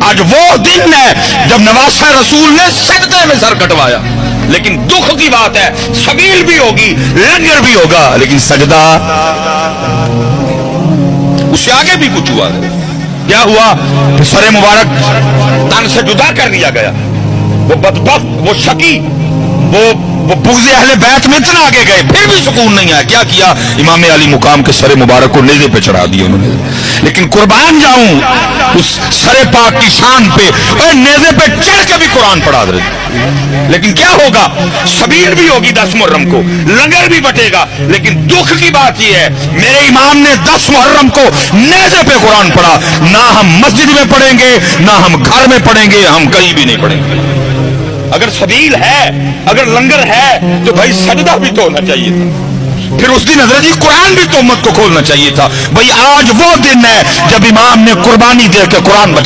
آج وہ دن ہے جب نواسہ رسول نے سجدے میں سر کٹوایا. لیکن دکھ کی بات ہے سبیل بھی ہوگی لنگر بھی ہوگا لیکن سجدہ اس سے آگے بھی کچھ ہوا. کیا ہوا؟ سر مبارک تن سے جدا کر دیا گیا. وہ بدبخت، وہ شقی، وہ بغض اہل بیت میں اتنا آگے گئے پھر بھی سکون نہیں آیا. کیا کیا؟ امام علی مقام کے سر مبارک کو نیزے پہ چڑھا دیا انہوں نے. لیکن قربان جاؤں اس سر پاک کی شان پہ، اور نیزے پہ چڑھ کے بھی قرآن پڑھا دے. لیکن کیا ہوگا؟ سبیل بھی ہوگی 10 محرم کو، لنگر بھی بٹے گا. لیکن دکھ کی بات یہ ہے میرے امام نے 10 محرم کو نیزے پہ قرآن پڑھا. نہ ہم مسجد میں پڑھیں گے، نہ ہم گھر میں پڑھیں گے، ہم کہیں بھی نہیں پڑھیں گے. اگر سبیل ہے، اگر لنگر ہے تو بھائی سجدہ بھی تو ہونا چاہیے تھا. پھر اس دن حضرت جی قرآن بھی تو امت کو کھولنا چاہیے تھا. بھائی آج وہ دن ہے جب امام نے قربانی دے کے قرآن بچا.